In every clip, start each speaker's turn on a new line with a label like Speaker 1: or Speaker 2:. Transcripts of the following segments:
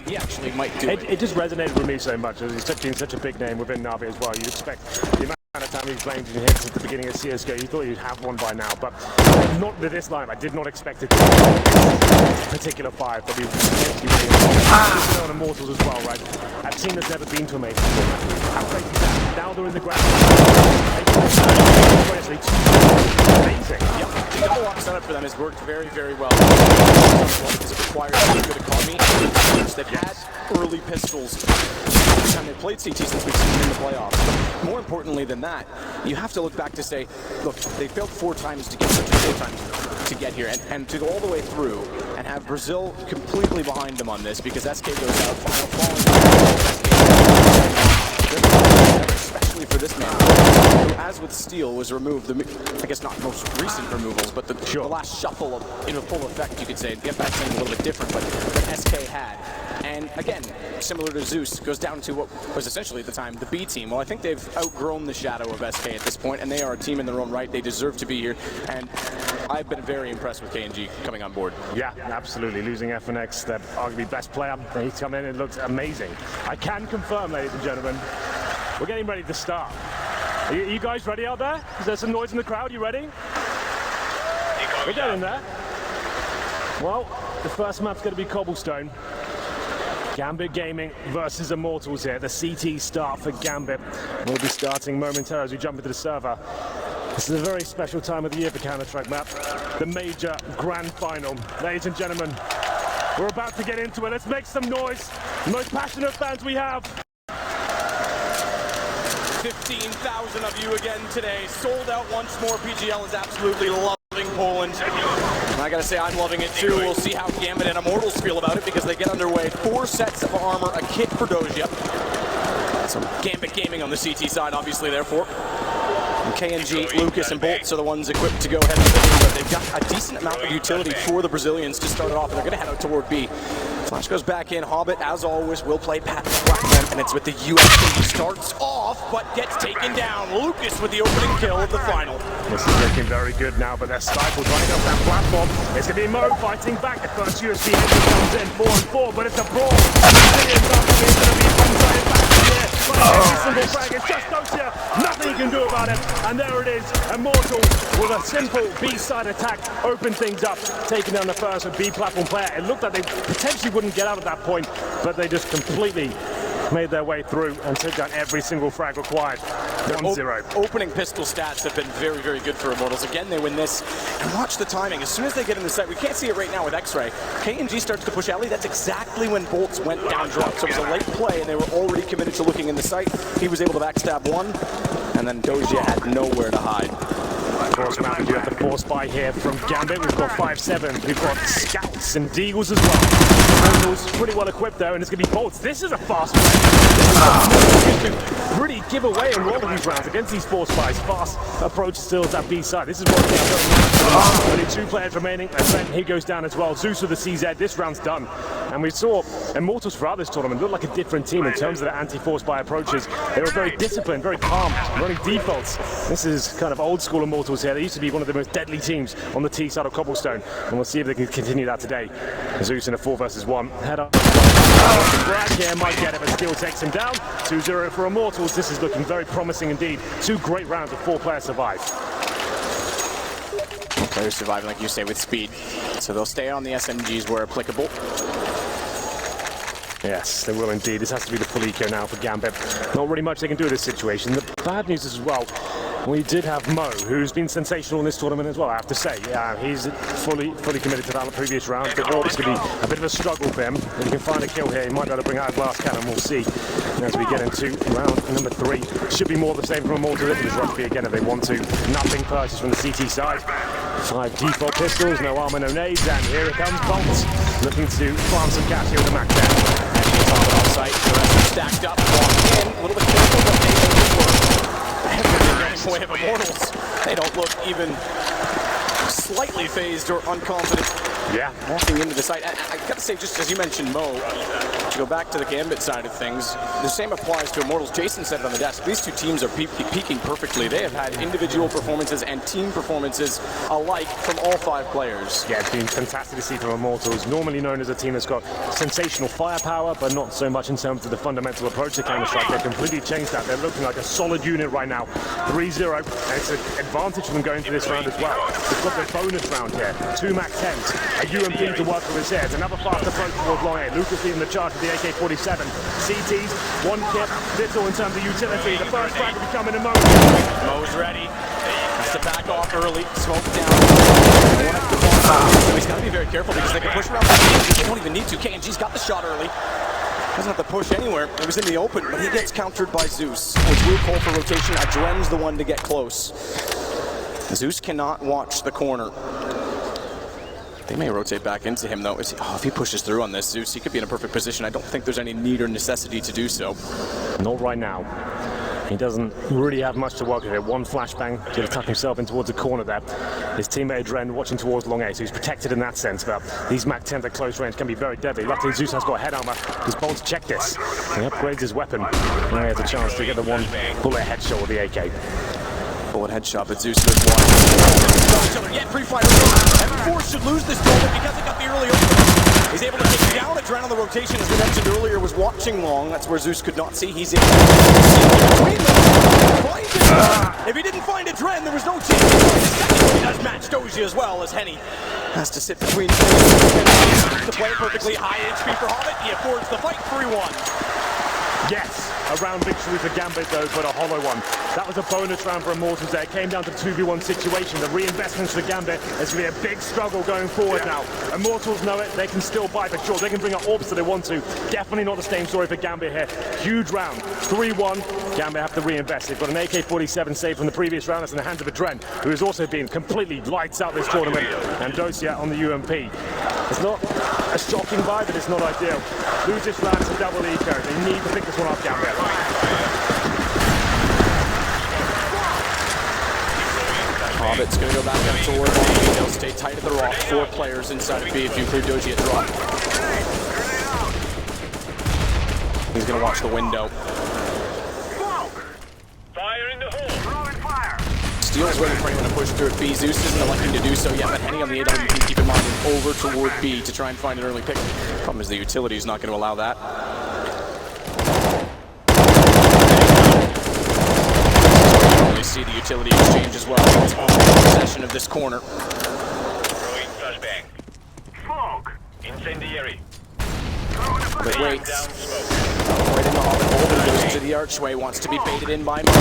Speaker 1: he actually might do it.
Speaker 2: It just resonated with me so much, as he's been such a big name within Navi as well. You'd expect the amount of time he's playing in hits at the beginning of csgo, you thought he'd have one by now, but not with this line. I did not expect it to be this particular five that we on Immortals as well, right? A team that's never been to a major tournament. How crazy is that? Now they're in the ground. Amazing.
Speaker 1: Yep, the double lock setup for them has worked very, very well. Because it requires a good economy. They've had early pistols every time they played CT since we've seen them in the playoffs. But more importantly than that, you have to look back to say, look, they failed 4 times to get here, and to go all the way through and have Brazil completely behind them on this because SK goes out, final falling. Especially for this man, who, as with Steel, was removed, I guess not most recent removals, but the last shuffle in a full effect, you could say. The impact seemed a little bit different, but SK had. And again, similar to Zeus, goes down to what was essentially at the time the B team. Well, I think they've outgrown the shadow of SK at this point, and they are a team in their own right. They deserve to be here, and I've been very impressed with KNG coming on board.
Speaker 2: Yeah, absolutely. Losing FNX, their arguably best player, he's come in and looks amazing. I can confirm, ladies and gentlemen, we're getting ready to start. Are you guys ready out there? Is there some noise in the crowd? You ready? We're getting there. Well, the first map's going to be Cobblestone. Gambit Gaming versus Immortals here. The CT start for Gambit. We'll be starting momentarily as we jump into the server. This is a very special time of the year for Counter-Strike map. The major grand final. Ladies and gentlemen, we're about to get into it. Let's make some noise. The most passionate fans we have.
Speaker 1: 15,000 of you again today. Sold out once more. PGL is absolutely loving Poland. And I gotta say, I'm loving it too. We'll see how Gambit and Immortals feel about it because they get underway. 4 sets of armor, a kit for Doja. So Gambit Gaming on the CT side, obviously, therefore. And KNG, Lucas, and Bolts are the ones equipped to go ahead and win, but they've got a decent amount of utility for the Brazilians to start it off, and they're going to head out toward B. Flash goes back in. Hobbit, as always, will play Pat Blackman, and it's with the US team. He starts off, but gets taken down. Lucas with the opening kill of the final.
Speaker 2: This is looking very good now, but they're stifled running up that platform. It's going to be Mo fighting back. The first USC engine comes in, 4-4, but it's a brawl. Brazilians are going to be one-sided back here. But it's single frag. It's just Dosia. Nothing you can do about it. And there it is. Immortals with a simple B-side attack. Open things up. Taking down the first B platform player. It looked like they potentially wouldn't get out at that point, but they just completely made their way through and took down every single frag required. 1-0.
Speaker 1: Opening pistol stats have been very, very good for Immortals. Again, they win this. And watch the timing. As soon as they get in the site, we can't see it right now with X-Ray. KNG starts to push Ellie. That's exactly when Bolts went down drop. So it was a late play, and they were already committed to looking in the site. He was able to backstab one, and then Doja had nowhere to hide.
Speaker 2: Of course, Matt, we do have the force buy here from Gambit. We've got 5-7. We've got Scouts and Deagles as well. Immortals pretty well equipped though, and it's going to be Bolts. This is a fast play. Really give away and roll these rounds against these force buys. Fast approach still to that B side. This is what they are. Only 2 players remaining. And then he goes down as well. Zeus with the CZ. This round's done. And we saw Immortals throughout this tournament look like a different team in terms of their anti-force buy approaches. They were very disciplined, very calm, running defaults. This is kind of old school Immortals here. They used to be one of the most deadly teams on the T side of Cobblestone. And we'll see if they can continue that today. Zeus in a 4 versus 1. Head up. Brad here might get it, but still takes him down. 2-0 for Immortals. This is looking very promising indeed. 2 great rounds of 4 players survive.
Speaker 1: Players surviving, like you say, with speed. So they'll stay on the SMGs where applicable.
Speaker 2: Yes, they will indeed. This has to be the full eco now for Gambit. Not really much they can do in this situation. The bad news is as well, we did have Mo, who's been sensational in this tournament as well, I have to say. Yeah, he's fully committed to that previous round. But it's going to be a bit of a struggle for him. If he can find a kill here, he might be able to bring out a glass cannon. We'll see as we get into round number 3. Should be more of the same from Immortals if it is rugby again if they want to. Nothing purchased from the CT side. 5 default pistols, no armor, no nades, and here it comes Bolts, looking to farm some cash here with the Mac 10.
Speaker 1: Offsite, the rest are stacked up, walking in, a little bit careful, but they don't look everything getting away of Immortals. They don't look even slightly phased or unconfident.
Speaker 2: Yeah.
Speaker 1: Walking into the site. I gotta say, just as you mentioned, Mo, to go back to the Gambit side of things, the same applies to Immortals. Jason said it on the desk. These two teams are peaking perfectly. They have had individual performances and team performances alike from all 5 players.
Speaker 2: Yeah, it's been fantastic to see from Immortals, normally known as a team that's got sensational firepower, but not so much in terms of the fundamental approach to Counter-Strike. They've completely changed that. They're looking like a solid unit right now. 3-0, and it's an advantage for them going into this round as well. They've got their bonus round here. 2 MAC-10s. A UMP to work with his head. Another fast approach towards long A. Lucas leading the charge with the AK-47. CTs, 1 kit, little in terms of utility. The first frag will be coming in a moment.
Speaker 1: Mo's ready. Has to back off early. Smoke down. So he's got to be very careful because they can push around. They don't even need to. KNG's got the shot early. Doesn't have to push anywhere. It was in the open, but he gets countered by Zeus, which will call for rotation. Adren's the one to get close. Zeus cannot watch the corner. They may rotate back into him, though. If he pushes through on this, Zeus, he could be in a perfect position. I don't think there's any need or necessity to do so.
Speaker 2: Not right now. He doesn't really have much to work with here. 1 flashbang to tuck himself in towards the corner there. His teammate Adren watching towards long A, so he's protected in that sense. But these MAC-10s at close range can be very deadly. Luckily, Zeus has got head armor. He's bold to check this. He upgrades his weapon. Now he has a chance to get the 1 bullet headshot with the AK.
Speaker 1: Bullet headshot, but Zeus goes wide. Yet pre-fire. M4 should lose this moment because it got the early opening. He's able to take down Adren on the rotation, as we mentioned earlier, was watching long. That's where Zeus could not see. He's able to between them. Find it. If he didn't find Adren, there was no chance. He does match Doji as well, as Henny has to sit between to play perfectly. High HP for Hobbit. He affords the fight 3-1.
Speaker 2: Yes, a round victory for Gambit though, but a hollow one. That was a bonus round for Immortals there. It came down to the 2v1 situation. The reinvestments for Gambit is going to be a big struggle going forward now. Immortals know it, they can still buy for sure. They can bring up orbs if they want to. Definitely not the same story for Gambit here. Huge round, 3-1. Gambit have to reinvest. They've got an AK-47 saved from the previous round. That's in the hands of Adren, who has also been completely lights out this tournament. And Dosia on the UMP. It's not a shocking buy, but it's not ideal. Lose this round to double eco. They need to pick this one up, Gambit.
Speaker 1: Hobbit's going to go back up toward B. They'll stay tight at the rock. 4 players inside of B if you include Doji at drop. He's going to watch the window.
Speaker 3: Fire in the hole.
Speaker 1: Steel's waiting for anyone to push through at B. Zeus isn't electing to do so yet, but Henny on the AWP, keep in mind, over toward B to try and find an early pick. Problem is the utility is not going to allow that. You see the utility exchange as well. It's all possession of this corner.
Speaker 3: Throwing flashbang. Smoke. Incendiary.
Speaker 1: But waits.
Speaker 3: Down smoke.
Speaker 1: Right in the Hobbit hole, but goes to the archway, wants to be baited in by Mo.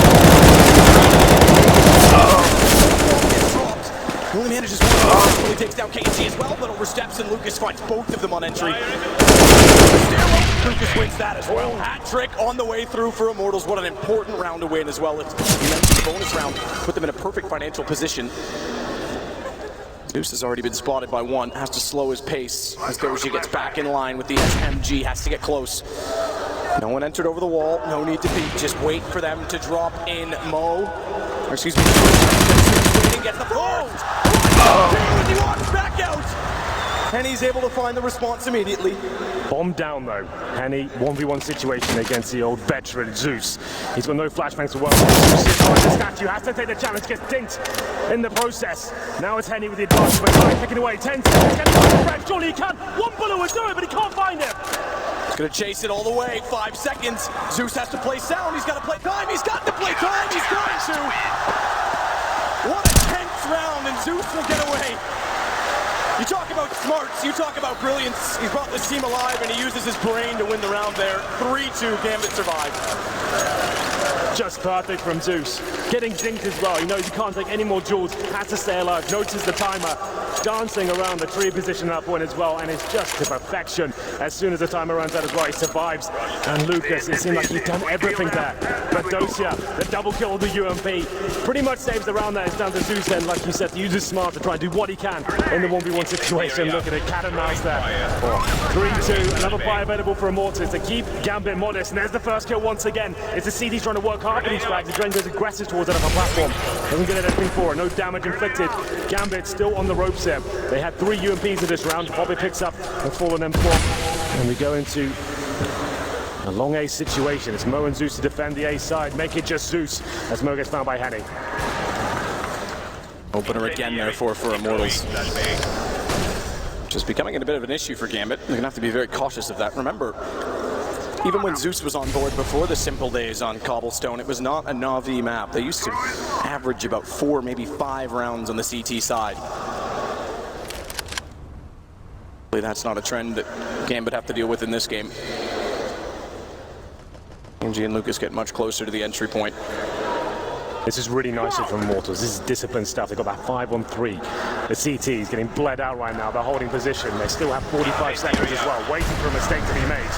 Speaker 1: Gets dropped. He only manages one. He takes down KG as well, but oversteps, and Lucas finds both of them on entry. Lucas wins that as well. Hat trick on the way through for Immortals. What an important round to win as well. You mentioned the bonus round, put them in a perfect financial position. Zeus has already been spotted by 1, has to slow his pace as Doji gets back in line with the SMG, has to get close. No one entered over the wall, no need to peek, just wait for them to drop in Mo. Or excuse me, waiting, gets the forward. As he walks back out. And he's able to find the response immediately.
Speaker 2: Bomb down though. Henny, 1v1 situation against the old veteran Zeus. He's got no flashbangs to work with. Zeus is behind the statue, has to take the challenge, gets dinked in the process. Now it's Henny with the advantage, but he's picking away. 10 seconds, get the friend, surely he can. 1 bullet will do it, but he can't find it.
Speaker 1: He's gonna chase it all the way, 5 seconds. Zeus has to play sound, he's gotta play time, he's got to play time, he's going to. What a tense round, and Zeus will get away. You talk about smarts, you talk about brilliance. He's brought this team alive and he uses his brain to win the round there. 3-2, Gambit survived.
Speaker 2: Just perfect from Zeus. Getting dinked as well. He knows he can't take any more jewels, has to stay alive, notices the timer, dancing around the tree position at that point as well, and it's just to perfection. As soon as the timer runs out as well, he survives. And Lucas, it seemed like he'd done everything there. But Dosia, the double kill with the UMP, pretty much saves the round there. It's down to Zeus then, like you said, to use his smart to try and do what he can in the 1v1 situation. Look at it, cat and mouse there. 3-2, another buy available for Immortals to keep Gambit modest. And there's the first kill once again. It's the CT trying to work hard. dropping these frags. Adrenaline goes aggressive towards that upper platform. Doesn't get anything for it. No damage inflicted. Gambit still on the ropes here. They had 3 UMPs in this round. Bobby picks up a fallen M4. And we go into a long A situation. It's Mo and Zeus to defend the A side. Make it just Zeus as Mo gets found by Henny.
Speaker 1: Opener again there for Immortals. Just becoming a bit of an issue for Gambit. They're going to have to be very cautious of that. Remember, even when Zeus was on board before the simple days on Cobblestone, it was not a Na'Vi map. They used to average about 4, maybe 5 rounds on the CT side. That's not a trend that Gambit have to deal with in this game. PG and Lucas get much closer to the entry point.
Speaker 2: This is really nice from Immortals. This is disciplined stuff. They've got that 5-on-3. The CT is getting bled out right now. They're holding position. They still have 45 seconds as well, waiting for a mistake to be made.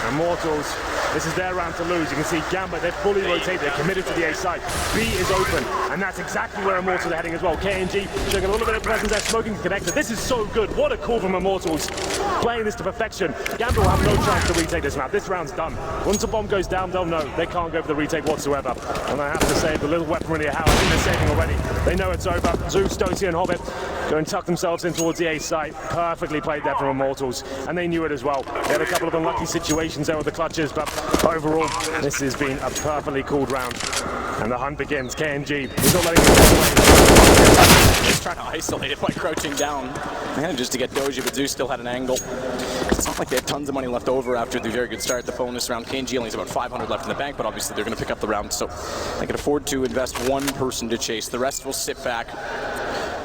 Speaker 2: Immortals, this is their round to lose. You can see Gambit, they're fully rotated. They're committed to the A side. B is open, and that's exactly where Immortals are heading as well. KNG showing a little bit of presence there, smoking the connector. This is so good. What a call from Immortals. Playing this to perfection. Gambit will have no chance to retake this map. This round's done. Once a bomb goes down, they'll know. They can't go for the retake whatsoever. And I have to say, the little weaponry they have, I think they're saving already. They know it's over. Zeus, Doty, and Hobbit go and tuck themselves in towards the A site. Perfectly played there from Immortals, and they knew it as well. They had a couple of unlucky situations there with the clutches, but overall, this has been a perfectly called round. And the hunt begins. KNG, he's not letting it get away.
Speaker 1: He's trying to isolate it by crouching down. And just to get Doji, but Zeus still had an angle. It's not like they have tons of money left over after the very good start. The bonus round, KNG only has about 500 left in the bank, but obviously they're going to pick up the round, so they can afford to invest 1 person to chase. The rest will sit back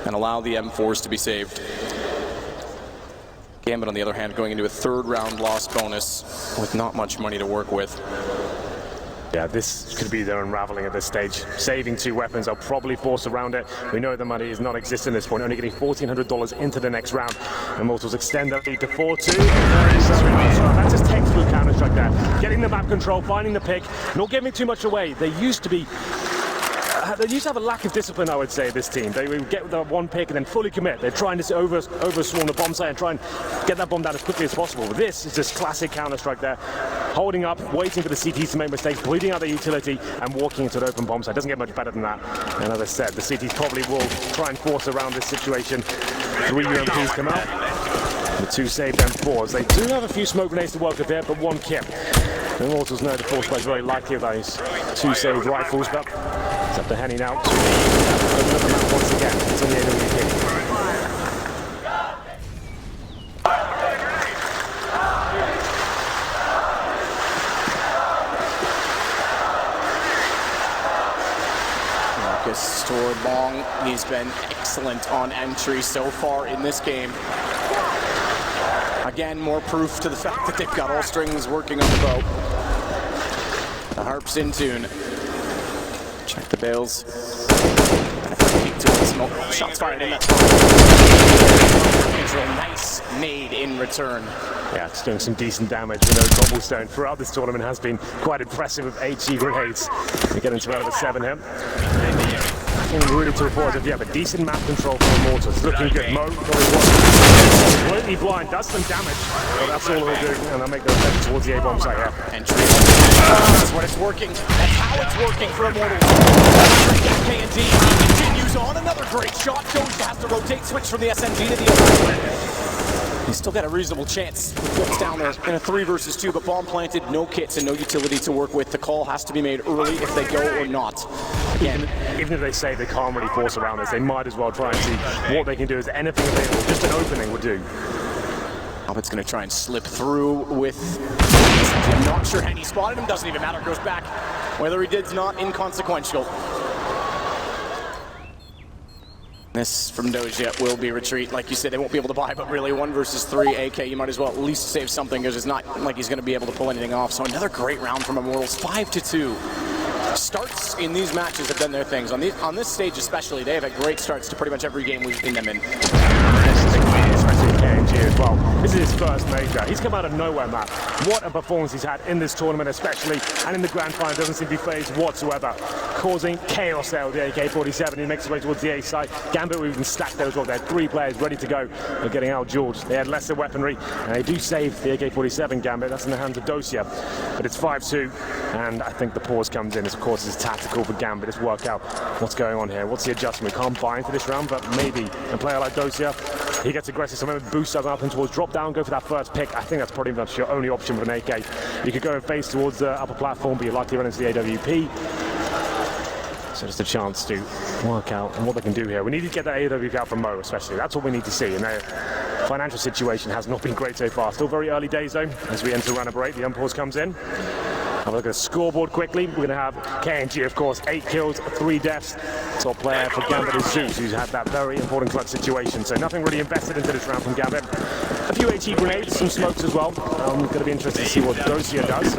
Speaker 1: and allow the M4s to be saved. Gambit, on the other hand, going into a 3rd round loss bonus with not much money to work with.
Speaker 2: Yeah, this could be their unraveling at this stage. Saving 2 weapons, they'll probably force around it. We know the money is not existing at this point, only getting $1,400 into the next round. Immortals extend that lead to 4-2. That's just textbook Counter-Strike there. Getting the map control, finding the pick, not giving too much away. They used to have a lack of discipline, I would say, this team. They would get that 1 pick and then fully commit. They're trying to overswarm the bomb site and try and get that bomb down as quickly as possible. But this is just classic Counter-Strike there. Holding up, waiting for the CTs to make mistakes, bleeding out their utility, and walking into an open bomb site. Doesn't get much better than that. And as I said, the CTs probably will try and force around this situation. 3 UMPs come out. The 2 saved M4s. They do have a few smoke grenades to work with here, but 1 kip. The Immortals know the force play is very likely of those 2 saved rifles, but it's up to Henny now to open up the map once again. It's on the AWP.
Speaker 1: Lucas toward long. He's been excellent on entry so far in this game. Again, more proof to the fact that they've got all strings working on the bow. The harp's in tune. Check the bales. Shots fired in that. Nice nade in return.
Speaker 2: Yeah, it's doing some decent damage. We know Cobblestone throughout this tournament has been quite impressive with HE grenades. We're getting to out of 7 here. Really to report if you have a decent map control for Immortals. Looking good. Mo completely blind, does some damage. But that's all he'll do, and they'll make their step towards the A-bomb site here.
Speaker 1: Entry. That's what it's working. That's how it's working for Immortals. KNG continues on. Another great shot. Doja has to rotate, switch from the SMG to the other. He's still got a reasonable chance with what's down there in a 3 versus 2, but bomb planted, no kits and no utility to work with. The call has to be made early if they go or not.
Speaker 2: Again, even if they say they can't really force around this, they might as well try and see what they can do. Is anything available? Just an opening would do.
Speaker 1: Hobbit's going to try and slip through with... I'm not sure Henny spotted him. Doesn't even matter. Goes back. Whether he did's not inconsequential. This from Doja will be retreat. Like you said, they won't be able to buy, but really 1 versus 3 AK, you might as well at least save something because it's not like he's going to be able to pull anything off. So another great round from Immortals, 5-2. Starts in these matches have done their things. On this stage especially, they have had great starts to pretty much every game we've seen them in.
Speaker 2: especially KNG as well. This is his first major. He's come out of nowhere, man. What a performance he's had in this tournament especially, and in the grand final doesn't seem to be phased whatsoever, causing chaos there with the AK-47. He makes his way towards the A side. Gambit were even stacked there as well. They had 3 players ready to go. They're getting out-dueled. They had lesser weaponry, and they do save the AK-47 Gambit. That's in the hands of dosia. But it's 5-2, and I think the pause comes in. Of course, it's tactical for Gambit. It's work out what's going on here. What's the adjustment? We can't buy into this round, but maybe a player like dosia, he gets aggressive. So maybe boost up and towards drop down, go for that first pick. I think that's probably much your only option with an AK. You could go and face towards the upper platform, but you're likely run into the AWP. So just a chance to work out what they can do here. We need to get that AWP out from Mo, especially. That's what we need to see. And their financial situation has not been great so far. Still very early days, though, as we enter round of break. The unpause comes in. Have a look at the scoreboard quickly. We're going to have KNG, of course, 8 kills, 3 deaths. Top player for Gambit is Zeus, who's had that very important clutch situation. So nothing really invested into this round from Gambit. A few HE grenades, some smokes as well. Going to be interested to see what dosia does.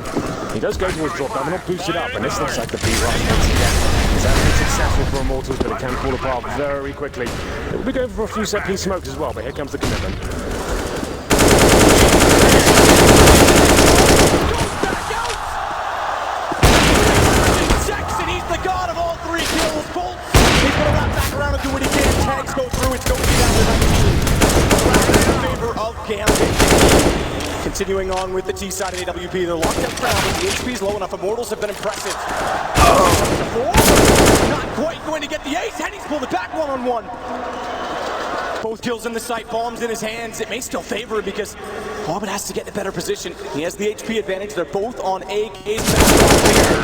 Speaker 2: He does go towards drop down, but not boosted up, and this looks like the B-rush once again. It's actually successful for Immortals, but it can fall apart very quickly. It will be going for a few set-piece smokes as well, but here comes the commitment.
Speaker 1: Do what he can, tags go through, it's going to be down to 19. In favor of Gambit. Continuing on with the T side of AWP, they're locked up for now, but the HP's low enough. Immortals have been impressive. Not quite going to get the ace, and he's pulled it back one-on-one. Both kills in the sight, bombs in his hands. It may still favor him because Gambit has to get in a better position. He has the HP advantage. They're both on AKs.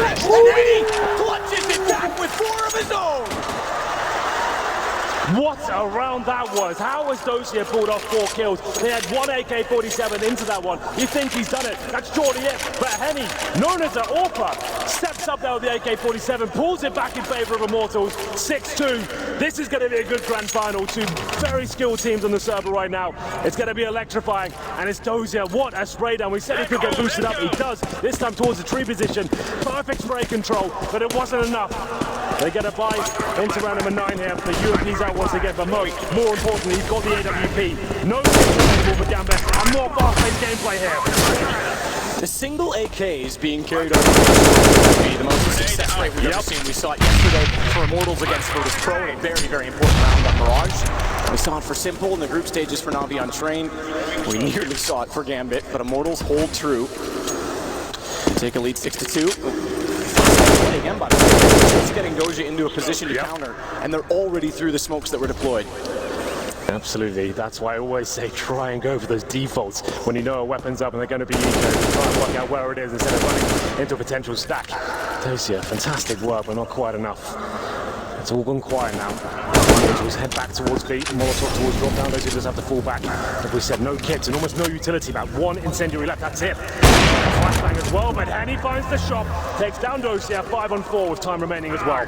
Speaker 1: And he clutches it back with 4 of his own.
Speaker 2: What a round that was. How has dosia pulled off 4 kills? They had 1 AK-47 into that one. You think he's done it. That's surely it. But Henny, known as an AWPer, steps up there with the AK-47, pulls it back in favor of Immortals. 6-2. This is going to be a good grand final. 2 very skilled teams on the server right now. It's going to be electrifying. And it's dosia. What a spray down. We said he could get boosted up. He does. This time towards the tree position. Perfect spray control, but it wasn't enough. They get a buy into round number 9 here. The UMP's out once again, but more importantly, he's got the AWP. No available for Gambit, and more fast-paced gameplay here.
Speaker 1: The single AK is being carried over to be the most success rate we've ever seen. We saw it yesterday for Immortals against Virtus Pro in a very, very important round on Mirage. We saw it for Simple in the group stages for Navi Untrained. We nearly saw it for Gambit, but Immortals hold true. Take a lead 6-2. Again, by the way, it's getting dosia into a position to counter, and they're already through the smokes that were deployed.
Speaker 2: Absolutely, that's why I always say try and go for those defaults when you know a weapon's up and they're going to be eco. Try and work out where it is instead of running into a potential stack. dosia, fantastic work, but not quite enough. It's all gone quiet now. Angels head back towards B, Molotov towards drop down, those who just have to fall back. Like we said, no kits and almost no utility map. 1 incendiary left, that's it. Flashbang as well, but Henny finds the shot, takes down dosia, 5-on-4 with time remaining as well.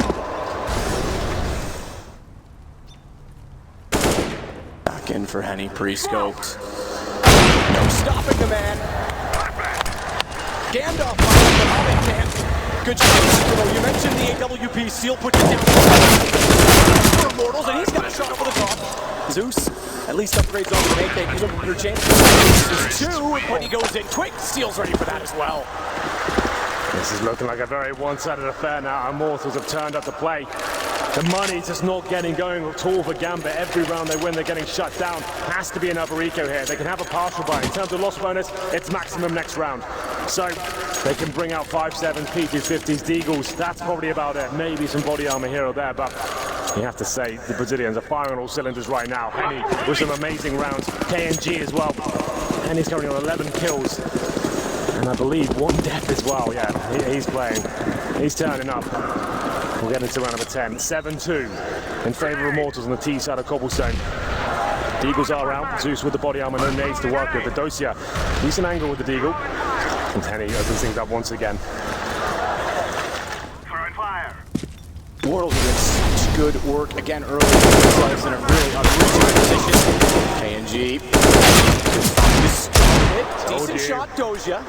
Speaker 1: Back in for Henny, pre-scoped. No stopping the man. Gandalf finds the Hobbit can't. Good shot, you mentioned the AWP seal puts it down for Immortals, and he's got a shot over the top. Zeus at least upgrades on the AK, gives him a better chance. This is 2, and when he goes in quick, Steel's ready for that as well.
Speaker 2: This is looking like a very one-sided affair now. Immortals have turned up the play. The money's just not getting going at all for Gambit. Every round they win, they're getting shut down. Has to be another eco here. They can have a partial buy. In terms of loss bonus, it's maximum next round. So they can bring out 5.7s, P250s, Deagles. That's probably about it. Maybe some body armor here or there, but you have to say the Brazilians are firing on all cylinders right now. Henny with some amazing rounds. KNG as well. Henny's currently on 11 kills. And I believe 1 death as well. Yeah, he's playing. He's turning up. We'll get into round number 10. 7-2 in favor of Immortals on the T side of Cobblestone. Deagles are out. Zeus with the body armor, no nades to work with. But dosia, decent angle with the Deagle. And Henny opens things up once again.
Speaker 3: Fire.
Speaker 1: Immortals are doing such good work again early themselves in a really unreachable position. KNG. Decent shot, dosia.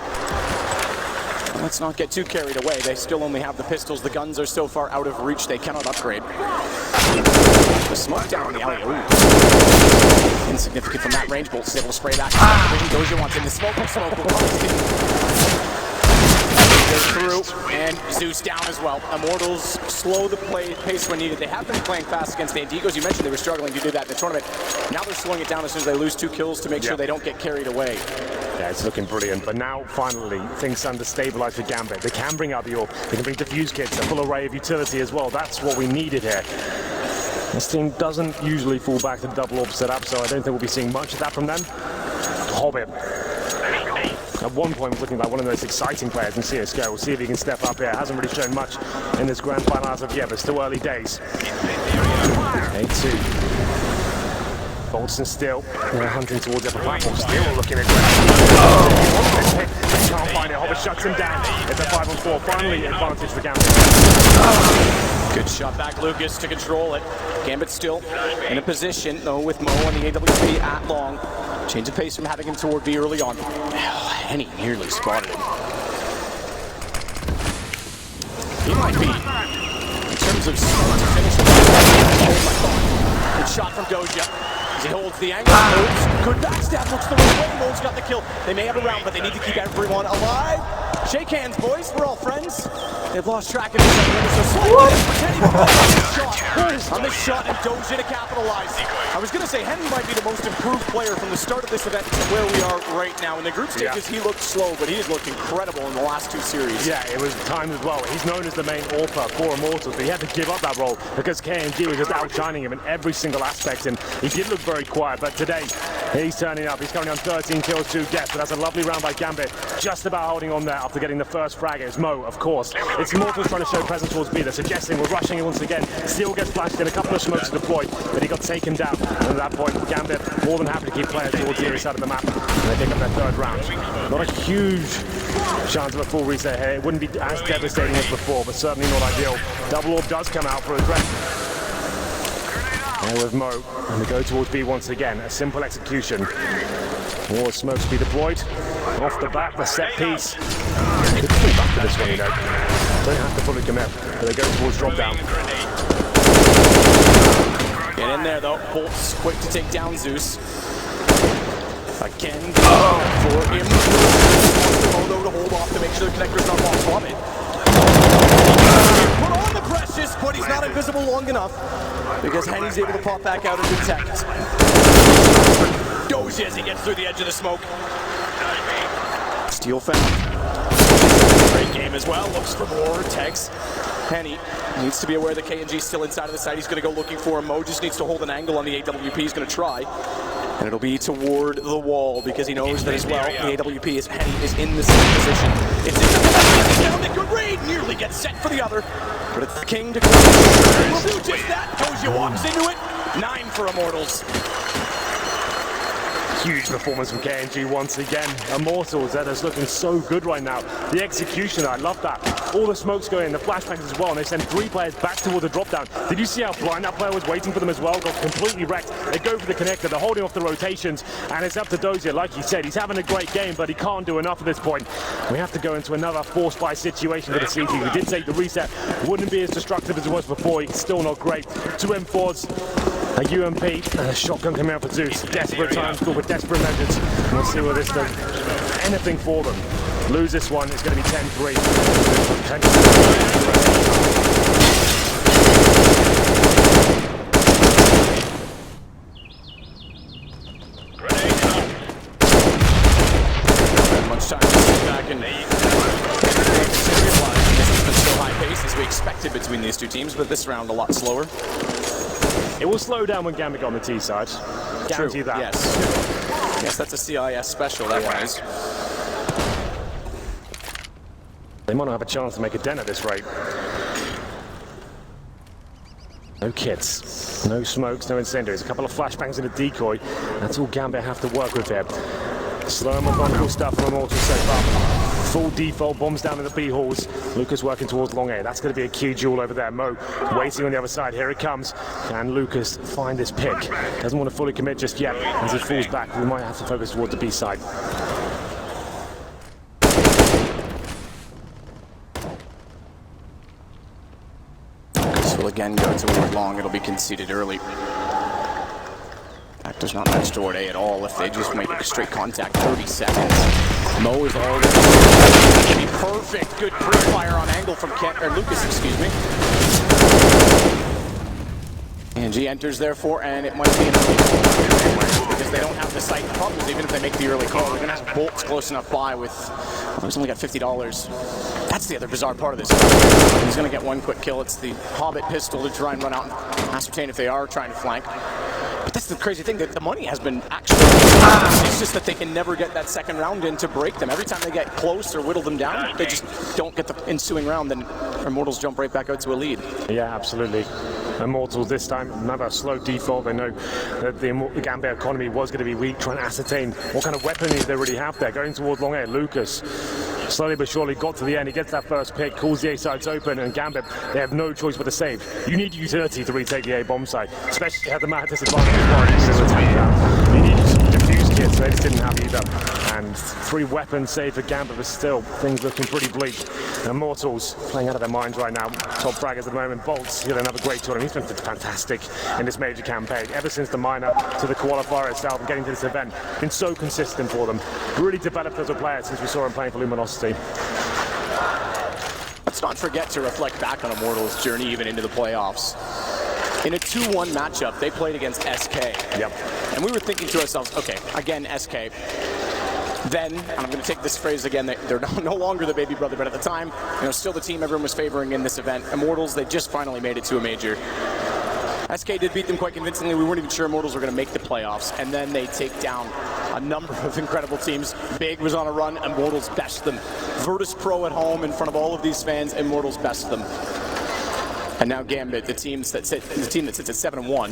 Speaker 1: Let's not get too carried away. They still only have the pistols. The guns are so far out of reach they cannot upgrade. The smoke down in the alley. Ooh. insignificant from that range. Bolt's able to spray back. Doja wants in the smoke. Smoke will through, and Zeus down as well. Immortals slow the pace when needed. They have been playing fast against the Indigos. You mentioned they were struggling to do that in the tournament. Now they're slowing it down as soon as they lose 2 kills to make sure they don't get carried away.
Speaker 2: Yeah, it's looking brilliant, but now finally things starting to stabilize for Gambit. They can bring out the AWP, they can bring defuse kits, a full array of utility as well. That's what we needed here. This team doesn't usually fall back to the double AWP setup, so I don't think we'll be seeing much of that from them. Hobbit at one point was looking like one of the most exciting players in CSGO. We'll see if he can step up here. Hasn't really shown much in this grand final as of yet, but still early days. 8-2. Bolton still, they're hunting towards the upper platform, still looking at they can't find it. Hobbit shuts him down. It's a 5-on-4. Finally, advantage for Gambit.
Speaker 1: Good shot back, Lucas, to control it. Gambit still in a position, though, with Mo on the AWP at long. Change of pace from having him toward B early on. Henny nearly spotted him. He might be, in terms of smart to finish, good shot from Doja. As he holds the angle, good backstab, looks the right way. Mo's got the kill. They may have a round, but they need to keep everyone alive. Shake hands, boys. We're all friends. They've lost track of each other. So slightly on this shot, and Doja to capitalize. I was going to say Henry might be the most improved player from the start of this event to where we are right now. In the group stages, he looked slow, but he has looked incredible in the last 2 series.
Speaker 2: Yeah, it was timed as well. He's known as the main AWPer for Immortals, but he had to give up that role because KNG was just outshining him in every single aspect, and he did look very quiet, but today he's turning up. He's currently on 13 kills, 2 deaths, but that's a lovely round by Gambit, just about holding on there after getting the first frag. It's Mo, of course. It's Immortals trying to show presence towards B. They're suggesting we're rushing it once again. Still gets flashed in, a couple of smokes deployed, but he got taken down. And at that point, Gambit more than happy to keep players towards the other side of the map, and they pick up their 3rd round. Not a huge chance of a full reset here. It wouldn't be as devastating as before, but certainly not ideal. Double AWP does come out for a threat. There with Mo, and we go towards B once again. A simple execution. More smokes to be deployed. Off the back, the set piece. Could flip back to this one, you know. Don't have to fully commit, but they go towards drop down.
Speaker 1: Get in there though. Bolt's quick to take down Zeus. Again, for him. Modo to hold off to make sure the connector's not lost from it. Put on the Precious, but he's not invisible long enough because Henny's able to pop back out and detect. Doja as he gets through the edge of the smoke. Steal found. Great game as well. Looks for more. Tags. Henny needs to be aware that KNG's still inside of the site. He's going to go looking for him. Mo just needs to hold an angle on the AWP. He's going to try. And it'll be toward the wall because he knows that as well. The AWP is Henny is in the same position. It's in the down. Good read. Nearly gets set for the other. But it's the king to close. We'll do just that. Doja walks into it. 9 for Immortals.
Speaker 2: Huge performance from KNG once again. Immortals, that is looking so good right now. The execution, I love that. All the smokes going in, the flashbacks as well, and they send 3 players back toward the drop down. Did you see how blind that player was waiting for them as well? Got completely wrecked. They go for the connector, they're holding off the rotations, and it's up to Doja. Like you said, he's having a great game, but he can't do enough at this point. We have to go into another force buy situation for the CT. We did take the reset. Wouldn't be as destructive as it was before. It's still not great. 2 M4s. A UMP and a shotgun coming out for Zeus. Desperate times call for desperate measures. We'll see what this does. Anything for them. Lose this one, it's going to be 10-3.
Speaker 1: Much time to sit back and realize this has been so high pace as we expected between these 2 teams, but this round a lot slower.
Speaker 2: It will slow down when Gambit got on the T side. Guarantee that.
Speaker 1: Yes. Yes, that's a CIS special, that one is.
Speaker 2: They might not have a chance to make a dent at this rate. No kits, no smokes, no incendiaries. A couple of flashbangs and a decoy. That's all Gambit have to work with here. Slow and methodical stuff from Immortals so far. Full default bombs down in the B halls. Lucas working towards long A. That's going to be a key duel over there. Mo waiting on the other side. Here it comes. Can Lucas find this pick? Doesn't want to fully commit just yet. As he falls back, we might have to focus towards the B side.
Speaker 1: Lucas will again go toward long. It'll be conceded early. fact, there's not much toward A at all if they just make a straight contact. 30 seconds. Mo is already be perfect. Good pre-fire on angle from Lucas, excuse me. And G enters therefore, and it might be an early call because they don't have the sight. The problem is even if they make the early call, they're going to have bolts close enough by with, he's only got $50. That's the other bizarre part of this. He's going to get one quick kill. It's the Hobbit pistol to try and run out and ascertain if they are trying to flank. But that's the crazy thing, that the money has been actually, it's just that they can never get that second round in to break them. Every time they get close or whittle them down, they just don't get the ensuing round, then Immortals jump right back out to a lead.
Speaker 2: Yeah, absolutely. Immortals this time, another slow default. They know that the Gambit economy was going to be weak, trying to ascertain what kind of weaponry they really have there. Going towards long air, Lucas slowly but surely got to the end. He gets that first pick, calls the A sides open, and Gambit, they have no choice but to save. You need utility to retake the A bomb site, especially at the mad disadvantage as well. You need defuse kits, they just didn't have either. And 3 weapons saved for Gambit, but still things looking pretty bleak. Immortals playing out of their minds right now. Top fraggers at the moment. Bolts, he had another great tournament. He's been fantastic in this major campaign. Ever since the minor to the qualifier itself and getting to this event, been so consistent for them. Really developed as a player since we saw him playing for Luminosity.
Speaker 1: Let's not forget to reflect back on Immortals' journey even into the playoffs. In a 2-1 matchup, they played against SK.
Speaker 2: Yep.
Speaker 1: And we were thinking to ourselves, okay, again, SK. Then, and I'm going to take this phrase again, they're no longer the baby brother, but at the time, still the team everyone was favoring in this event. Immortals, they just finally made it to a major. SK did beat them quite convincingly. We weren't even sure Immortals were going to make the playoffs, and then they take down a number of incredible teams. Big was on a run, Immortals best them. Virtus Pro at home in front of all of these fans, Immortals best them. And now Gambit, the team that sits at 7-1.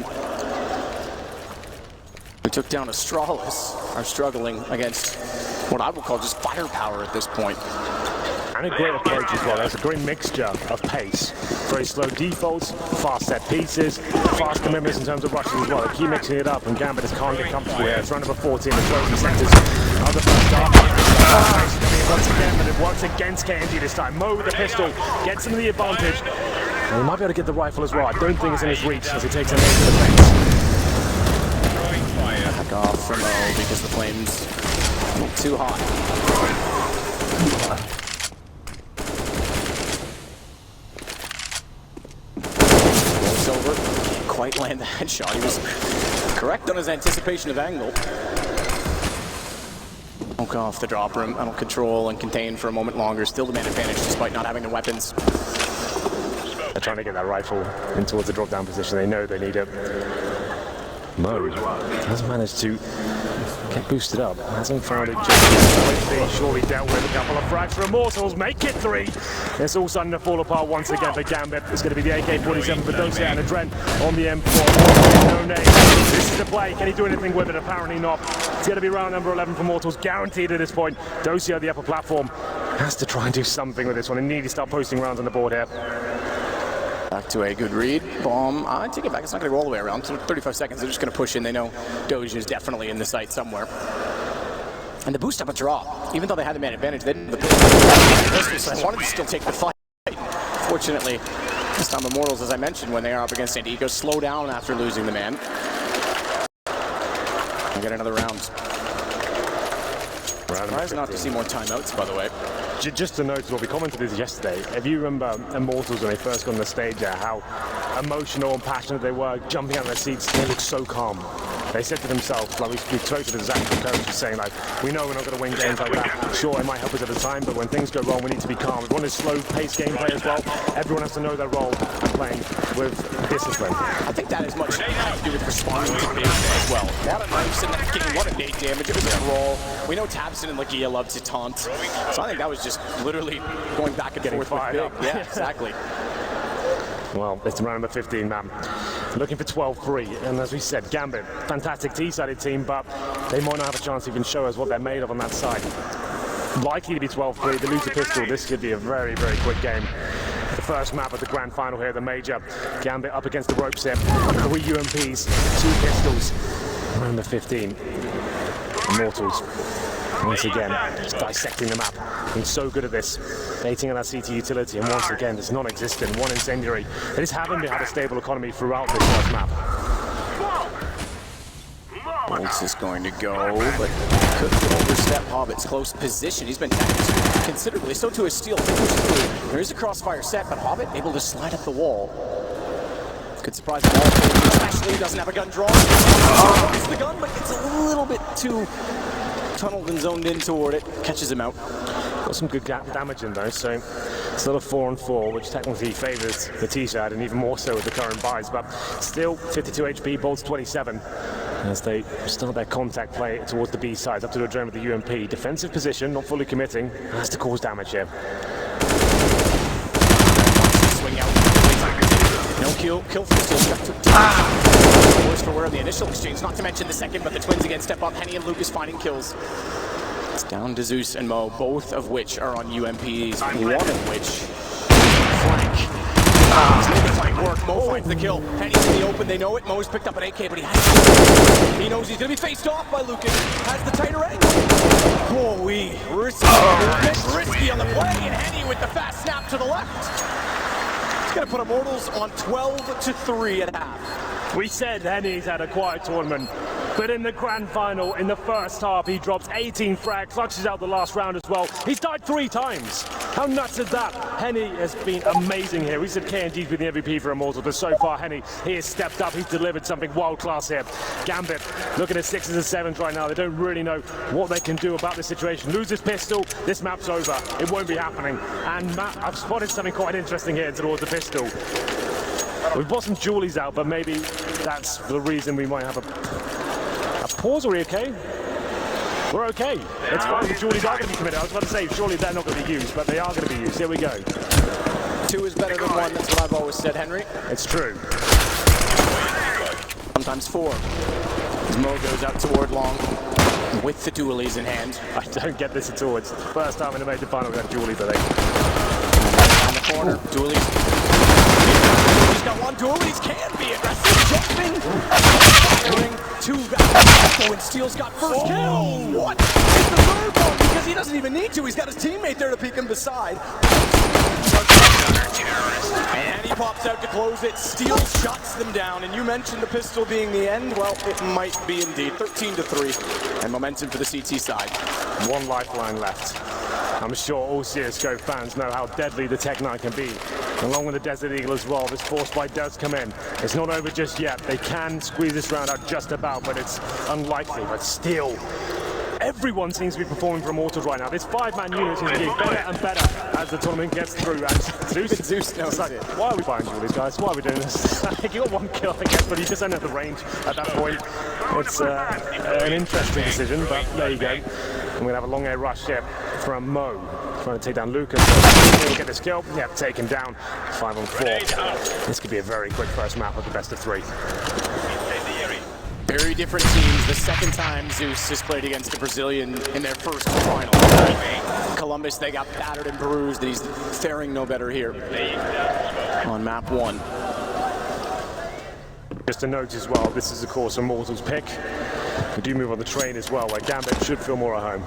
Speaker 1: We took down Astralis, are struggling against what I would call just firepower at this point.
Speaker 2: And a great approach as well. There's a great mixture of pace. Very slow defaults, fast set pieces, fast commitments in terms of rushes as well. They keep mixing it up, and Gambit just can't get comfortable here. It's round number 14, the closing sectors of the first half. Once again, but it works against KNG this time. Mo with the pistol gets him the advantage. And he might be able to get the rifle as well. I don't think it's in his reach as he takes a nade to the face.
Speaker 1: Back off from O because the flames are too hot. Over. Quite land the headshot. He was correct on his anticipation of angle. Broke off the drop room. I'll control and contain for a moment longer. Still the man advantage despite not having the weapons.
Speaker 2: They're trying to get that rifle in towards the drop down position. They know they need it. Mo has managed to get boosted up. Hasn't found it just quickly. Surely dealt with a couple of frags for Immortals. Make it 3. It's all starting to fall apart once again for Gambit. It's going to be the AK-47 for Dosia and Adren on the M4. No name. This is the play. Can he do anything with it? Apparently not. It's going to be round number 11 for Immortals. Guaranteed at this point. Dosia, the upper platform, has to try and do something with this one. And need to start posting rounds on the board here.
Speaker 1: Back to a good read. Bomb. I take it back. It's not going to go all the way around. So 35 seconds. They're just going to push in. They know Doge is definitely in the site somewhere. And the boost up a draw. Even though they had the man advantage, they didn't have the pistol. So I wanted to still take the fight. Fortunately, this time Immortals, as I mentioned, when they are up against San Diego, slow down after losing the man. I get another round. Surprised not to see more timeouts, by the way.
Speaker 2: Just to note what we commented this yesterday, if you remember Immortals when they first got on the stage there, how emotional and passionate they were, jumping out of their seats, they looked so calm. They said to themselves, like we quoted as Zach from coach was saying, like, we know we're not going to win games like that. Sure, it might help us at the time, but when things go wrong, we need to be calm. We want this slow-paced gameplay as well. Everyone has to know their role and playing with discipline.
Speaker 1: I think that is much to do with responding to the as well. A lot of knives in that game, a lot of nade damage. It was a roll. We know Tabson and Lagia love to taunt. So I think that was just literally going back and forth with Big. Yeah, exactly.
Speaker 2: Well, it's round number 15, man. Looking for 12-3, and as we said, Gambit, fantastic T-sided team, but they might not have a chance to even show us what they're made of on that side. Likely to be 12-3, they lose the pistol. This could be a very, very quick game. The first map of the grand final here, the major. Gambit up against the ropes here. 3 UMPs, 2 pistols. Round number 15. Immortals. Once again, just dissecting the map. Being so good at this. Baiting on that CT utility, and once again, it's non-existent. 1 incendiary. They just haven't had a stable economy throughout this first map.
Speaker 1: Bolts is going to go, but could overstep Hobbit's close position. He's been tagged considerably, so too is Steel. There is a crossfire set, but Hobbit able to slide up the wall. Could surprise the ball, especially he doesn't have a gun drawn. It's the gun, but it's a little bit too tunneled and zoned in toward it. Catches him out.
Speaker 2: Got some good damage in though, so still a 4-on-4, which technically favors the T-side, and even more so with the current buys, but still 52 HP, Bolts 27, as they start their contact play towards the B side, up to the drone with the UMP. Defensive position, not fully committing, has to cause damage here.
Speaker 1: Swing out. No kill for Steel. Worse for wear on the initial exchange, not to mention the second, but the twins again step up. Henny and Lucas finding kills. It's down to Zeus and Mo, both of which are on UMPs, one of which flank. He's made the flank work. Mo finds the kill. Henny's in the open, they know it. Mo's picked up an AK, but he knows he's going to be faced off by Lucas. Has the tighter angle. Holy, risky on the play, and Henny with the fast snap to the left. He's going to put Immortals on 12-3 at half.
Speaker 2: We said Henny's had a quiet tournament, but in the grand final, in the first half, he drops 18 frag, clutches out the last round as well. He's died 3 times. How nuts is that? Henny has been amazing here. We said KNG's been the MVP for Immortals, but so far, Henny, he has stepped up. He's delivered something world-class here. Gambit, looking at 6s and 7s right now. They don't really know what they can do about this situation. Loses pistol, this map's over. It won't be happening. And Matt, I've spotted something quite interesting here towards the pistol. We've bought some Julies out, but maybe that's the reason we might have a pause. Are we okay? We're okay. It's fine. The Julies are going to be committed. I was about to say, surely they're not going to be used, but they are going to be used. Here we go.
Speaker 1: 2 is better than 1. That's what I've always said, Henry.
Speaker 2: It's true.
Speaker 1: Sometimes 4. As Mo goes out toward long with the dualies in hand.
Speaker 2: I don't get this at all. It's the first time in the major final we've got Julies, I think.
Speaker 1: On the corner, dualies. He's got one dualies, can be aggressive, jumping, firing, 2 back, and Steel's got first kill. What? It's the third one, because he doesn't even need to. He's got his teammate there to peek him beside. And he pops out to close it. Steel shuts them down, and you mentioned the pistol being the end. Well, it might be indeed. 13-3, and momentum for the CT side.
Speaker 2: 1 lifeline left. I'm sure all CSGO fans know how deadly the Tech-9 can be. Along with the Desert Eagle as well, this force fight does come in. It's not over just yet. They can squeeze this round out just about, but it's unlikely. But still, everyone seems to be performing for Immortals right now. This 5-man unit seems to be better and better as the tournament gets through. And Zeus knows like, why are we buying all these guys? Why are we doing this? He got 1 kill, I guess, but he just don't have the range at that point. It's an interesting decision, but there you go. And we're going to have a long air rush here from Mo. Trying to take down Lucas. He'll get this kill. Yeah, taken down. 5-on-4. This could be a very quick first map of the best of 3.
Speaker 1: Very different teams. The second time Zeus has played against a Brazilian in their first final. Columbus, they got battered and bruised, and he's faring no better here on map 1.
Speaker 2: Just a note as well, this is of course Immortals pick. We do move on the train as well, where Gambit should feel more at home.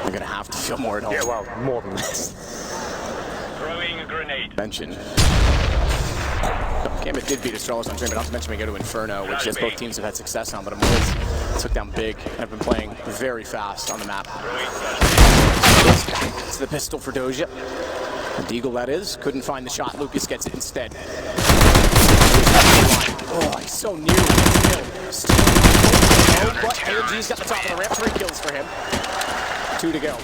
Speaker 1: You're going to have to feel more at home.
Speaker 2: Yeah, well, more than this.
Speaker 3: Throwing a grenade.
Speaker 1: Mention. Gambit did beat Astralis on train, but not to mention we go to Inferno, which is both teams have had success on, but Immortals took down big and have been playing very fast on the map. It's the pistol for Doja. The Deagle, that is. Couldn't find the shot. Lucas gets it instead. Oh, he's so near with his kill. But KNG's got the top of the ramp. 3 kills for him. 2 to go.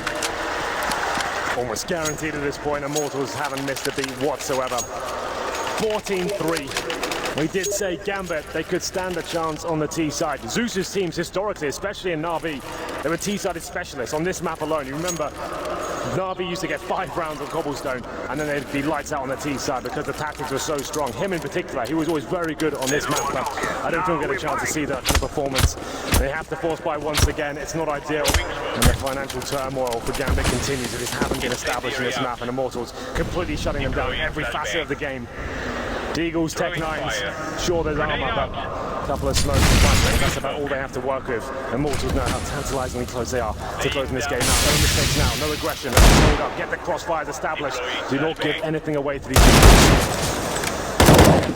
Speaker 2: Almost guaranteed at this point, Immortals haven't missed a beat whatsoever. 14-3. We did say Gambit, they could stand a chance on the T side. Zeus's teams historically, especially in Na'Vi, they were T-sided specialists on this map alone. You remember, Na'Vi used to get 5 rounds on cobblestone, and then they'd be lights out on the T side because the tactics were so strong. Him in particular, he was always very good on this map, but I don't think we'll get a chance to see that kind of performance. They have to force buy once again. It's not ideal, and the financial turmoil for Gambit continues. It just haven't been established in this map, and Immortals completely shutting them down in every facet of the game. Deagles, Tech-9s, sure there's armor, but a couple of smokes and flashbangs, that's about all they have to work with. Immortals know how tantalizingly close they are to closing this game out. No mistakes now, no aggression, let's hold up, get the crossfires established. Do not give anything away to these people.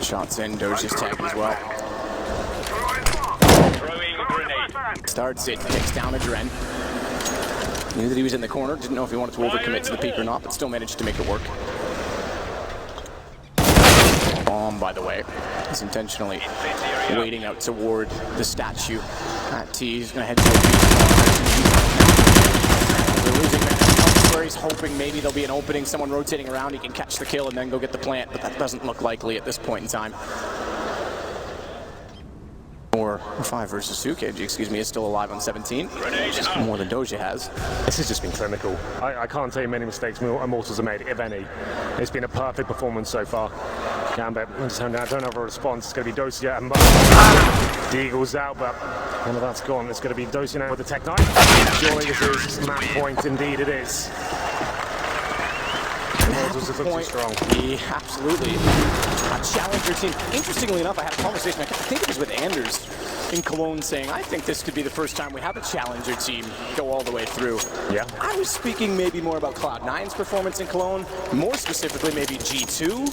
Speaker 1: Shots in, Doja's tagged as well.
Speaker 3: Throwing a grenade.
Speaker 1: Sid takes down Adren. Knew that he was in the corner, didn't know if he wanted to overcommit to the peak or not, but still managed to make it work. Bomb, by the way, is intentionally waiting out toward the statue. At T, he's going to head to the beach. They're losing man. Where he's hoping maybe there'll be an opening, someone rotating around, he can catch the kill and then go get the plant, but that doesn't look likely at this point in time. Or 5 versus 2, KG, excuse me, is still alive on 17. Just more than Doja has.
Speaker 2: This has just been clinical. I can't tell you many mistakes Immortals have made, if any. It's been a perfect performance so far. Gambit, don't have a response. It's going to be Dosia and the Eagle's out, but none of that's gone. It's going to be Dosia now with the Tech 9. Surely this is map point, indeed it is. Immortals just look too strong.
Speaker 1: Yeah, absolutely. A challenger team. Interestingly enough, I had a conversation, I think it was with Anders in Cologne, saying, I think this could be the first time we have a challenger team go all the way through.
Speaker 2: Yeah.
Speaker 1: I was speaking maybe more about Cloud9's performance in Cologne, more specifically maybe G2,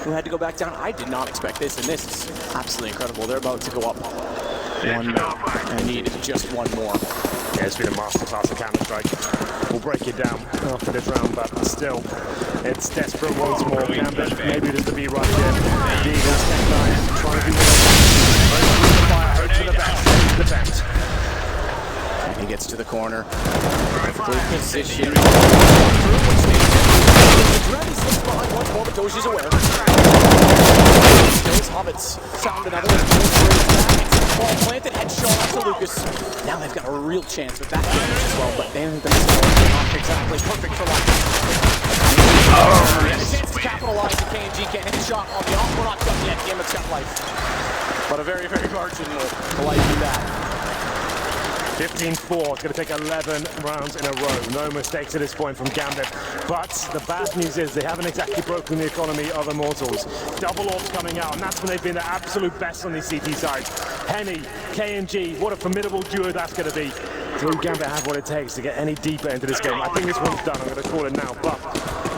Speaker 1: who had to go back down. I did not expect this, and this is absolutely incredible. They're about to go up 1 more. I need just 1 more.
Speaker 2: Yeah, it's been a masterclass of Counter-Strike. We'll break it down after this round, but still, it's desperate once more. Gambit, maybe it is the B right here. The Eagles, Tech 9, trying to do well. Hope for the best, hope for the best.
Speaker 1: And he gets to the corner. Perfectly positioned. Dread slips behind once more, but Doji's aware. Kills Hobbits. Found another. Ball planted, headshot to Lucas. Now they've got a real chance with that damage as well, but then the not exactly perfect for life. And a chance to capitalize, and KNG can't hit a shot on the off. We're not done yet. Gambit's got life. But a very, very marginal life in that.
Speaker 2: 15-4, it's going to take 11 rounds in a row. No mistakes at this point from Gambit. But the bad news is they haven't exactly broken the economy of Immortals. Double orbs coming out, and that's when they've been the absolute best on the CT side. Henny, KNG, what a formidable duo that's going to be. Do Gambit have what it takes to get any deeper into this game? I think this one's done, I'm going to call it now. But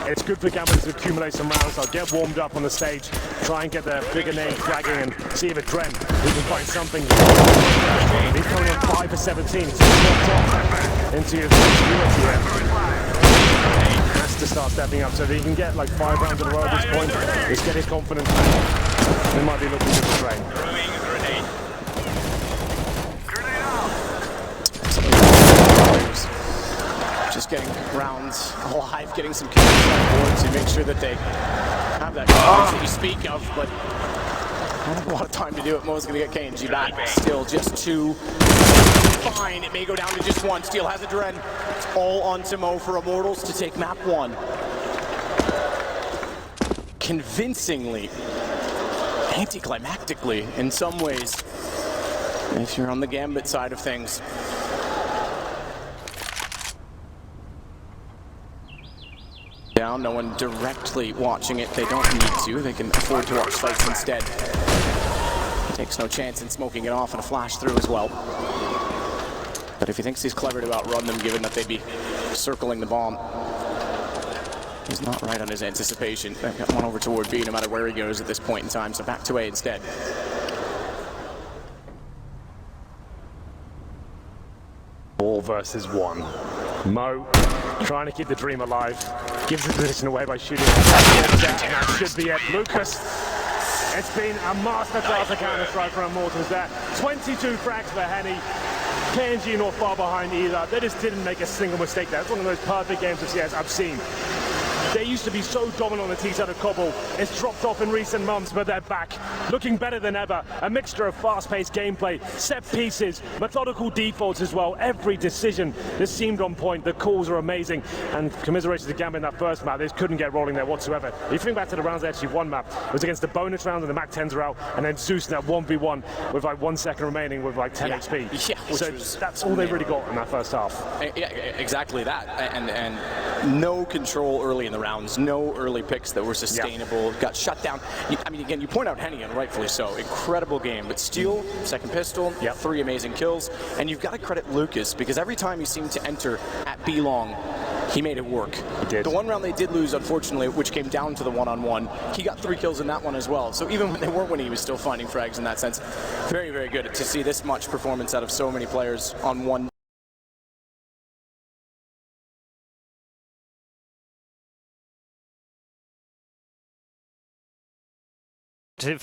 Speaker 2: it's good for Gambit to accumulate some rounds. I'll get warmed up on the stage, try and get the bigger name flagging and see if it's Dren who can find something. He's coming on 5 for 17, so he's not top into his unity here. He has to start stepping up so that he can get like 5 rounds in a row at this point. Let's get his confidence back. He might be looking to strain.
Speaker 1: Just getting rounds alive, getting some kills on board to make sure that they have that confidence that you speak of, but I don't have a lot of time to do it. Mo's going to get KNG back. Still just 2. Fine, it may go down to just 1. Steel has a Dren. It's all on to Mo for Immortals to take map 1. Convincingly, anticlimactically in some ways, if you're on the Gambit side of things. Down, no one directly watching it. They don't need to. They can afford to watch fights instead. Takes no chance in smoking it off and a flash through as well. But if he thinks he's clever to outrun them, given that they'd be circling the bomb, he's not right on his anticipation. They've got 1 over toward B no matter where he goes at this point in time, so back to A instead.
Speaker 2: All versus 1. Mo trying to keep the dream alive. Gives the position away by shooting. That should be it. Lucas, it's been a masterclass of Counter-Strike for Immortals there. 22 frags for Henny. KNG not far behind either. They just didn't make a single mistake there. It's one of the most perfect games of CS I've seen. They used to be so dominant on the T-side of Cobble. It's dropped off in recent months, but they're back. Looking better than ever. A mixture of fast-paced gameplay, set pieces, methodical defaults as well. Every decision just seemed on point. The calls are amazing. And commiserations to Gambit in that first map. They just couldn't get rolling there whatsoever. If you think back to the rounds they actually won map, it was against the bonus round and the Mac 10s are out, and then Zeus in that 1v1 with like 1 second remaining with like 10 HP.
Speaker 1: Yeah,
Speaker 2: so that's all they really got in that first half.
Speaker 1: Yeah, exactly that. And no control early in the rounds, no early picks that were sustainable, got shut down. I mean, again, you point out Henny, and rightfully so. Incredible game, but Steel, second pistol, 3 amazing kills, and you've got to credit Lucas, because every time he seemed to enter at B long, he made it work.
Speaker 2: He did.
Speaker 1: The one round they did lose, unfortunately, which came down to the one-on-one, he got 3 kills in that one as well. So even when they weren't winning, he was still finding frags in that sense. Very, very good to see this much performance out of so many players on one.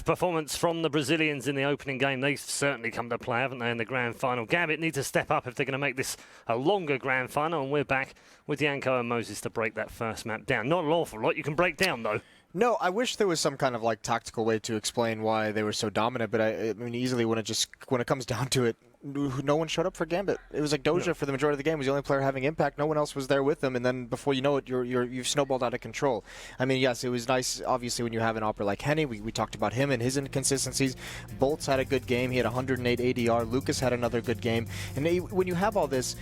Speaker 4: Performance from the Brazilians in the opening game. They've certainly come to play, haven't they, in the grand final? Gambit need to step up if they're going to make this a longer grand final, and we're back with Yanko and Moses to break that first map down. Not an awful lot you can break down, though.
Speaker 5: No, I wish there was some kind of like tactical way to explain why they were so dominant, but I mean, easily when it comes down to it, no one showed up for Gambit. It was like Doja for the majority of the game was the only player having impact. No one else was there with them, and then before you know it, you've snowballed out of control. I mean, yes, it was nice, obviously, when you have an opera like Henny. We talked about him and his inconsistencies. Boltz had a good game. He had 108 ADR. Lucas had another good game. And when you have all this,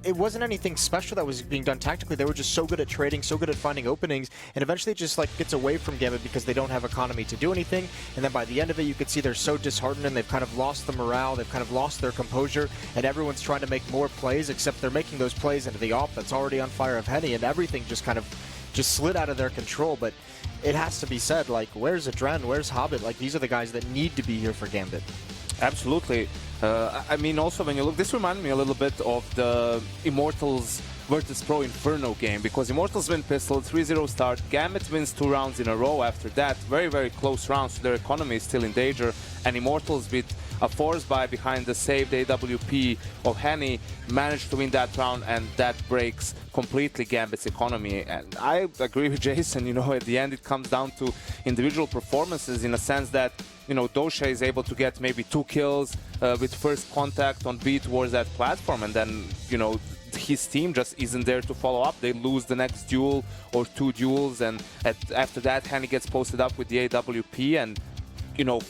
Speaker 5: it wasn't anything special that was being done tactically. They were just so good at trading, so good at finding openings, and eventually it just like gets away from Gambit because they don't have economy to do anything. And then by the end of it, you could see they're so disheartened and they've kind of lost the morale, they've kind of lost their composure, and everyone's trying to make more plays, except they're making those plays into the op that's already on fire of Henny, and everything just kind of slid out of their control. But it has to be said, like, where's Adren, where's Hobbit? Like, these are the guys that need to be here for Gambit.
Speaker 6: Absolutely. I mean, also when you look, this reminded me a little bit of the Immortals versus Pro Inferno game, because Immortals win pistol, 3-0 start, Gambit wins 2 rounds in a row after that, very, very close rounds, so their economy is still in danger, and Immortals with a force buy behind the saved AWP of Henny managed to win that round, and that breaks completely Gambit's economy. And I agree with Jason, you know, at the end it comes down to individual performances, in a sense that, you know, Dosha is able to get maybe 2 kills with first contact on B towards that platform, and then, you know, his team just isn't there to follow up. They lose the next duel or 2 duels, and after that Henny gets posted up with the AWP, and, you know,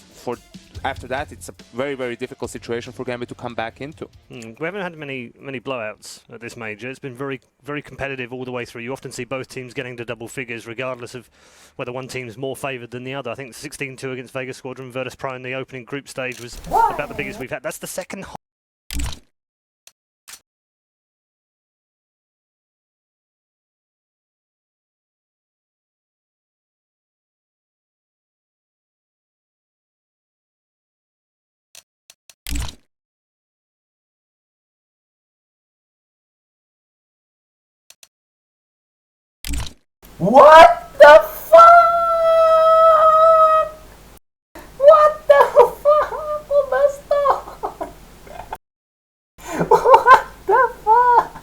Speaker 6: after that, it's a very, very difficult situation for Gambit to come back into.
Speaker 4: We haven't had many blowouts at this major. It's been very, very competitive all the way through. You often see both teams getting to double figures, regardless of whether one team's more favoured than the other. I think 16-2 against Vegas Squadron, Virtus Pro in the opening group stage was about the biggest we've had. That's the second.
Speaker 7: What the fuck? What the fuck? What the fuck?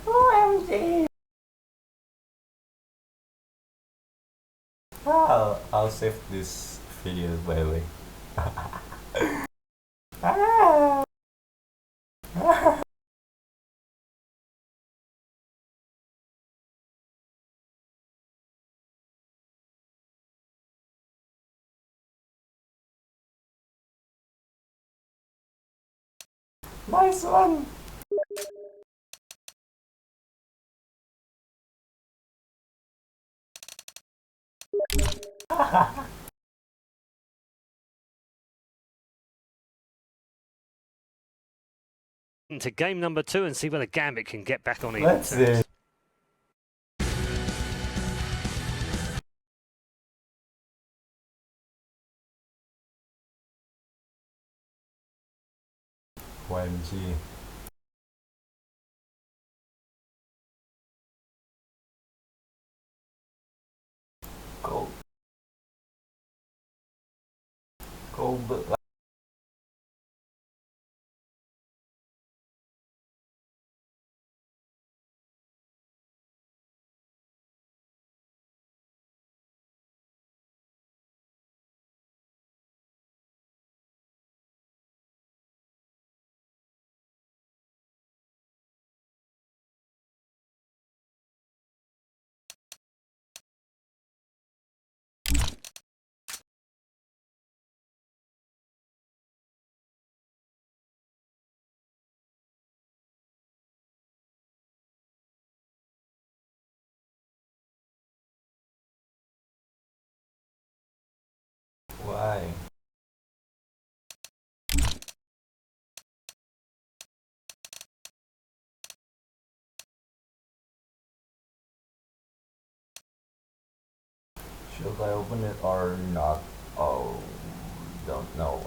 Speaker 7: OMG! I'll save this video, by the way. Nice one!
Speaker 4: Into game number 2 and see whether Gambit can get back on even.
Speaker 7: Let's see. OMG. Go. compe. Why? Should I open it or not? Oh, don't know.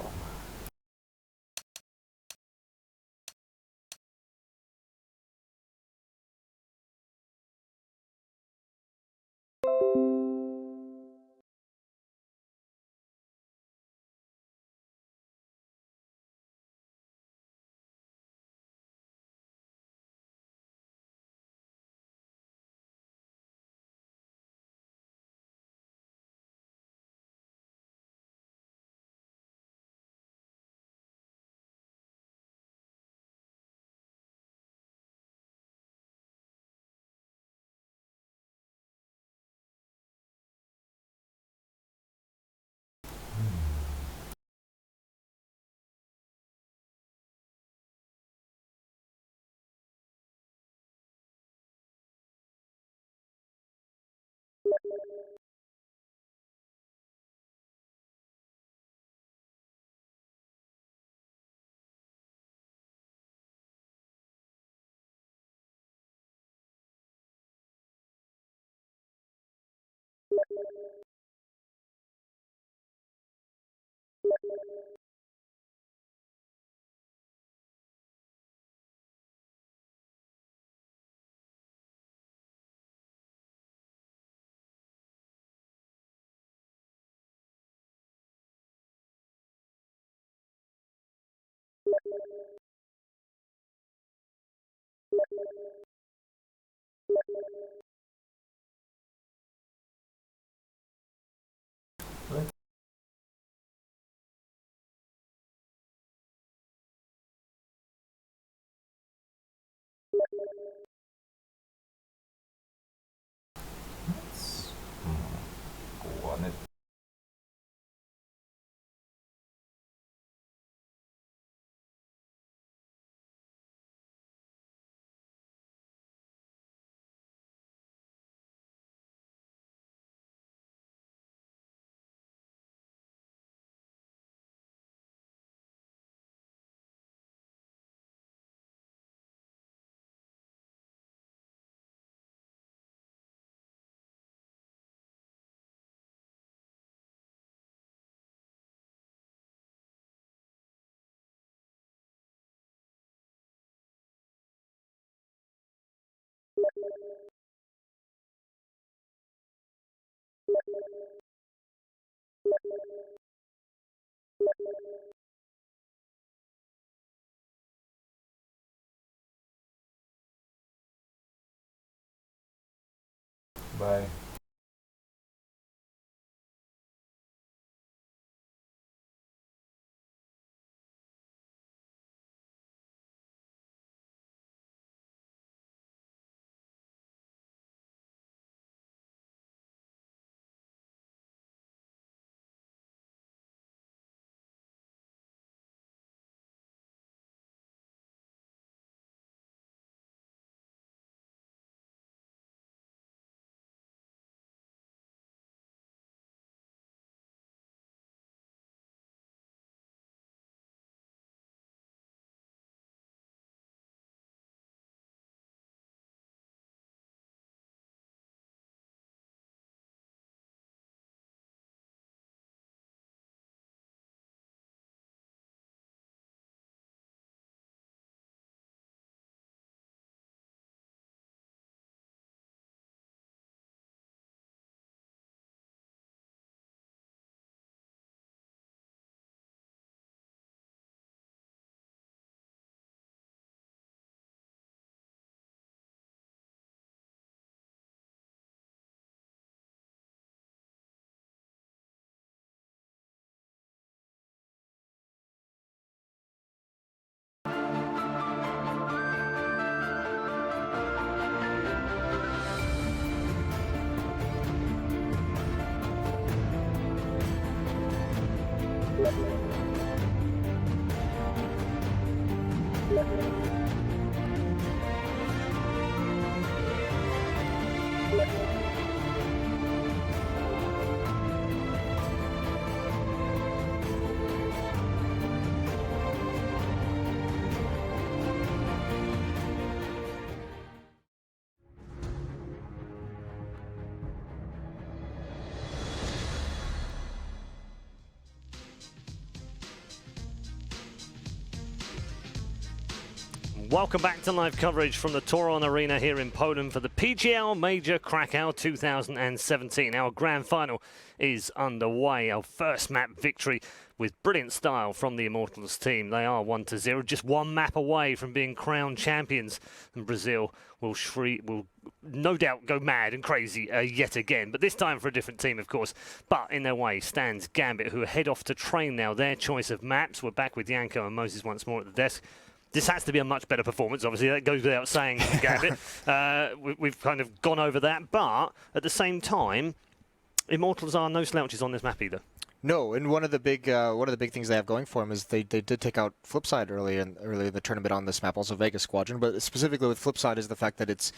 Speaker 7: Let's go on it. Bye.
Speaker 4: Welcome back to live coverage from the Toron Arena here in Poland for the PGL Major Krakow 2017. Our grand final is underway. Our first map victory with brilliant style from the Immortals team. They are 1-0, just one map away from being crowned champions. And Brazil will no doubt go mad and crazy yet again, but this time for a different team, of course. But in their way stands Gambit, who head off to train now their choice of maps. We're back with Yanko and Moses once more at the desk. This has to be a much better performance, obviously. That goes without saying, Gambit. We've kind of gone over that, but at the same time, Immortals are no slouches on this map either.
Speaker 5: No, and one of the big things they have going for them is they did take out Flipside early in the tournament on this map, also Vegas Squadron. But specifically with Flipside is the fact that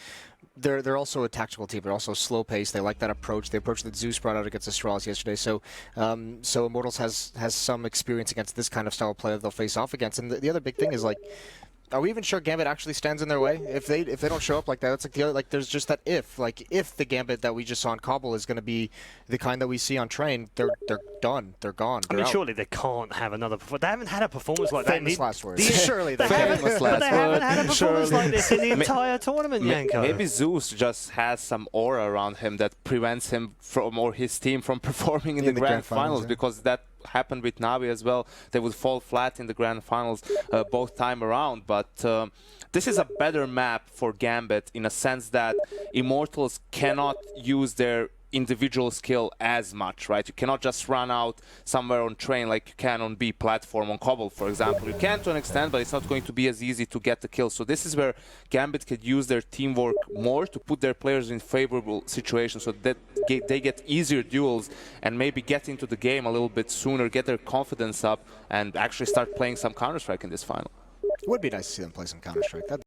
Speaker 5: they're also a tactical team. They're also slow paced. They like that approach. The approach that Zeus brought out against Astralis yesterday. So Immortals has some experience against this kind of style of play that they'll face off against. And the other big thing is, like, are we even sure Gambit actually stands in their way? If they don't show up like that, it's like the other, like there's just that if. Like if the Gambit that we just saw in Cobble is going to be the kind that we see on Train, they're done. They're gone. They're out.
Speaker 4: Surely they can't have another performance. They haven't had a performance like that.
Speaker 5: Famous last words.
Speaker 4: Surely they haven't had a performance like this in the entire tournament, Yanko.
Speaker 6: Maybe Zeus just has some aura around him that prevents him from, or his team from performing in the grand finals, because that happened with Navi as well. They would fall flat in the grand finals both time around. But this is a better map for Gambit in a sense that Immortals cannot use their individual skill as much, right? You cannot just run out somewhere on Train like you can on B platform on Cobble, for example. You can to an extent, but it's not going to be as easy to get the kill. So this is where Gambit could use their teamwork more to put their players in favorable situations so that they get easier duels and maybe get into the game a little bit sooner, get their confidence up, and actually start playing some Counter-Strike in this final.
Speaker 5: It would be nice to see them play some Counter-Strike.